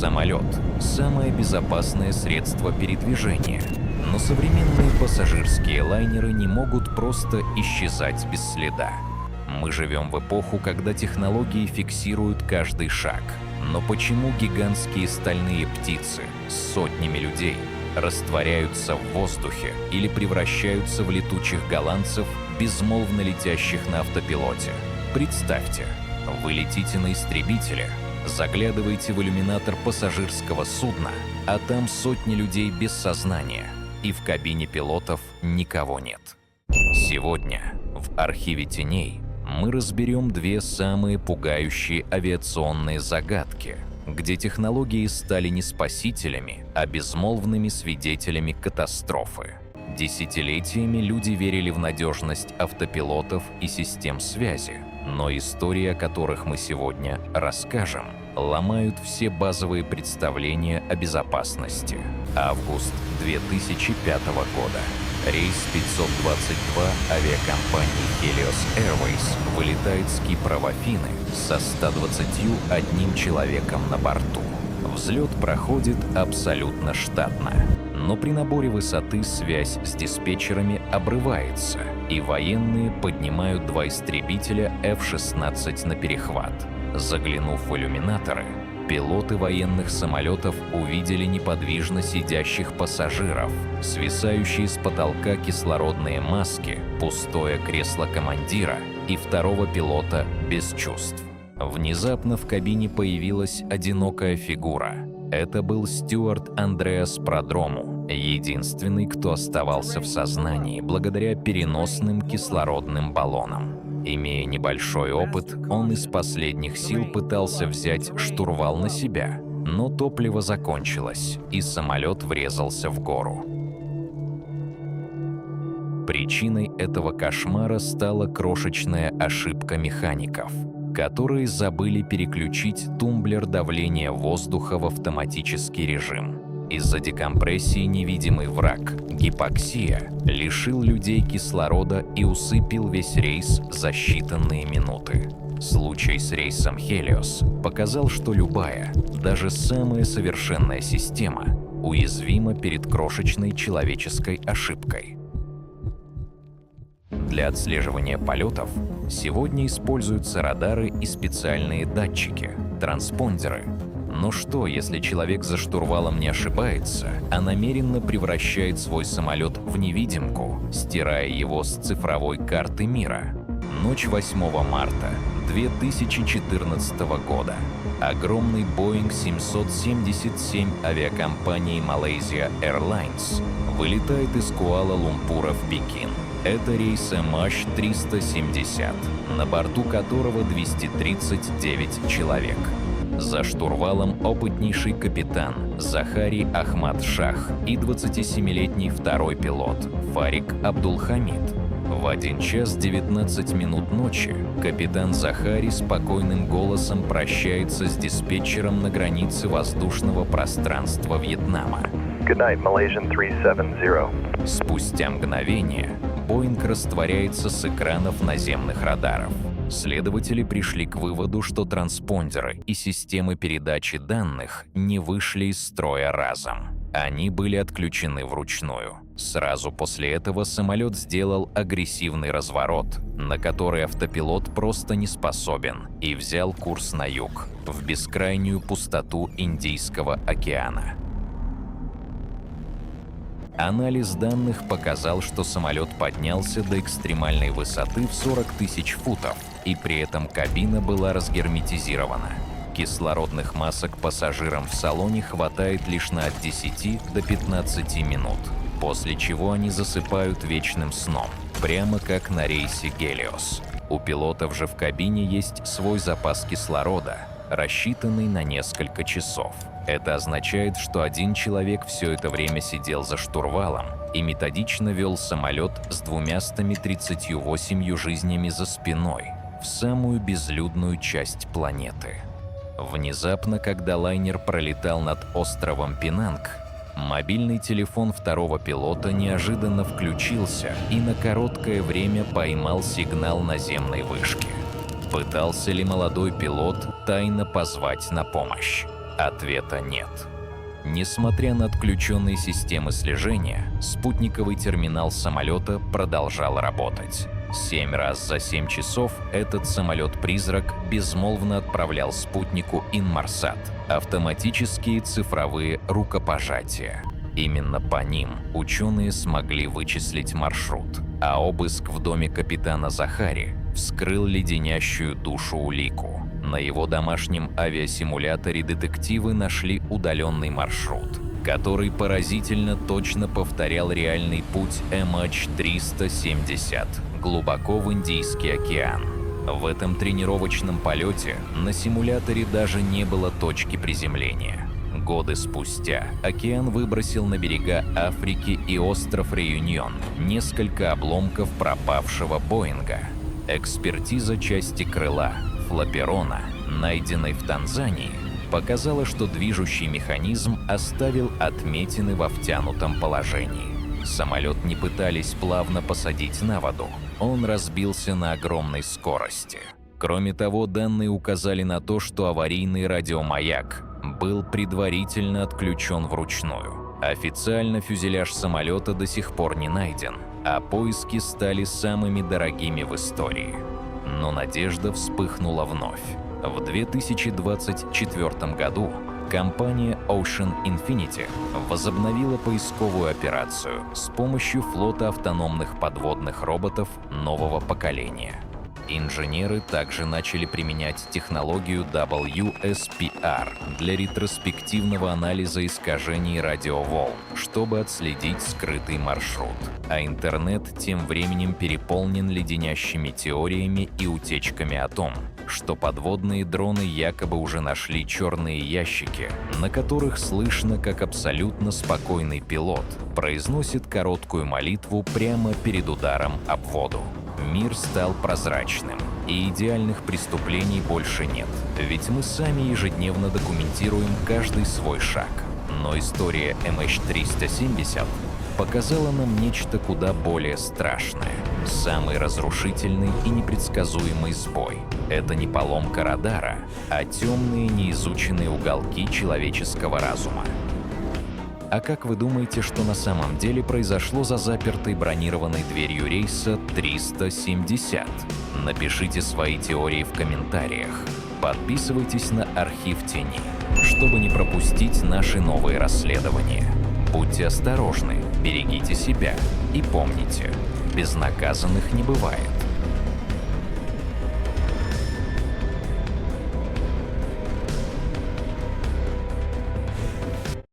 Самолет – самое безопасное средство передвижения. Но современные пассажирские лайнеры не могут просто исчезать без следа. Мы живем в эпоху, когда технологии фиксируют каждый шаг. Но почему гигантские стальные птицы с сотнями людей растворяются в воздухе или превращаются в летучих голландцев, безмолвно летящих на автопилоте? Представьте, вы летите на истребителе, заглядываете в иллюминатор пассажирского судна, а там сотни людей без сознания, и в кабине пилотов никого нет. Сегодня в архиве теней мы разберем две самые пугающие авиационные загадки, где технологии стали не спасителями, а безмолвными свидетелями катастрофы. Десятилетиями люди верили в надежность автопилотов и систем связи, но истории, о которых мы сегодня расскажем, ломают все базовые представления о безопасности. Август 2005 года. Рейс 522 авиакомпании Helios Airways вылетает с Кипра в Афины со 121 человеком на борту. Взлет проходит абсолютно штатно. Но при наборе высоты связь с диспетчерами обрывается, и военные поднимают два истребителя F-16 на перехват. Заглянув в иллюминаторы, пилоты военных самолетов увидели неподвижно сидящих пассажиров, свисающие с потолка кислородные маски, пустое кресло командира и второго пилота без чувств. Внезапно в кабине появилась одинокая фигура. Это был стюард Андреас Продрому, единственный, кто оставался в сознании благодаря переносным кислородным баллонам. Имея небольшой опыт, он из последних сил пытался взять штурвал на себя, но топливо закончилось, и самолет врезался в гору. Причиной этого кошмара стала крошечная ошибка механиков, которые забыли переключить тумблер давления воздуха в автоматический режим. Из-за декомпрессии невидимый враг, гипоксия, лишил людей кислорода и усыпил весь рейс за считанные минуты. Случай с рейсом Helios показал, что любая, даже самая совершенная система уязвима перед крошечной человеческой ошибкой. Для отслеживания полетов сегодня используются радары и специальные датчики, транспондеры. Но что, если человек за штурвалом не ошибается, а намеренно превращает свой самолет в невидимку, стирая его с цифровой карты мира? Ночь 8 марта 2014 года. Огромный Boeing 777 авиакомпании Malaysia Airlines вылетает из Куала-Лумпура в Пекин. Это рейс MH370, на борту которого 239 человек. За штурвалом опытнейший капитан Захари Ахмад Шах и 27-летний второй пилот Фарик Абдулхамид. В 1 час 19 минут ночи капитан Захари спокойным голосом прощается с диспетчером на границе воздушного пространства Вьетнама. Good night, Malaysian 370. Спустя мгновение Боинг растворяется с экранов наземных радаров. Следователи пришли к выводу, что транспондеры и системы передачи данных не вышли из строя разом. Они были отключены вручную. Сразу после этого самолет сделал агрессивный разворот, на который автопилот просто не способен, и взял курс на юг, в бескрайнюю пустоту Индийского океана. Анализ данных показал, что самолет поднялся до экстремальной высоты в 40 тысяч футов, и при этом кабина была разгерметизирована. Кислородных масок пассажирам в салоне хватает лишь на от 10 до 15 минут, после чего они засыпают вечным сном, прямо как на рейсе Helios. У пилотов же в кабине есть свой запас кислорода, рассчитанный на несколько часов. Это означает, что один человек все это время сидел за штурвалом и методично вел самолет с 238 жизнями за спиной в самую безлюдную часть планеты. Внезапно, когда лайнер пролетал над островом Пенанг, мобильный телефон второго пилота неожиданно включился и на короткое время поймал сигнал наземной вышки. Пытался ли молодой пилот тайно позвать на помощь? Ответа нет. Несмотря на отключенные системы слежения, спутниковый терминал самолета продолжал работать. 7 раз за 7 часов этот самолет-призрак безмолвно отправлял спутнику Инмарсат автоматические цифровые рукопожатия. Именно по ним ученые смогли вычислить маршрут, а обыск в доме капитана Захари вскрыл леденящую душу улику. На его домашнем авиасимуляторе детективы нашли удаленный маршрут, который поразительно точно повторял реальный путь MH370 глубоко в Индийский океан. В этом тренировочном полете на симуляторе даже не было точки приземления. Годы спустя океан выбросил на берега Африки и остров Реюньон несколько обломков пропавшего Боинга. Экспертиза части крыла флаперона, найденной в Танзании, показала, что движущий механизм оставил отметины во втянутом положении. Самолет не пытались плавно посадить на воду, он разбился на огромной скорости. Кроме того, данные указали на то, что аварийный радиомаяк был предварительно отключен вручную. Официально фюзеляж самолета до сих пор не найден, а поиски стали самыми дорогими в истории. Но надежда вспыхнула вновь. В 2024 году компания Ocean Infinity возобновила поисковую операцию с помощью флота автономных подводных роботов нового поколения. Инженеры также начали применять технологию WSPR для ретроспективного анализа искажений радиоволн, чтобы отследить скрытый маршрут. А интернет тем временем переполнен леденящими теориями и утечками о том, что подводные дроны якобы уже нашли черные ящики, на которых слышно, как абсолютно спокойный пилот произносит короткую молитву прямо перед ударом об воду. Мир стал прозрачным, и идеальных преступлений больше нет, ведь мы сами ежедневно документируем каждый свой шаг. Но история MH370 показала нам нечто куда более страшное. Самый разрушительный и непредсказуемый сбой — это не поломка радара, а темные неизученные уголки человеческого разума. А как вы думаете, что на самом деле произошло за запертой бронированной дверью рейса 370? Напишите свои теории в комментариях. Подписывайтесь на Архив Тени, чтобы не пропустить наши новые расследования. Будьте осторожны, берегите себя и помните, безнаказанных не бывает.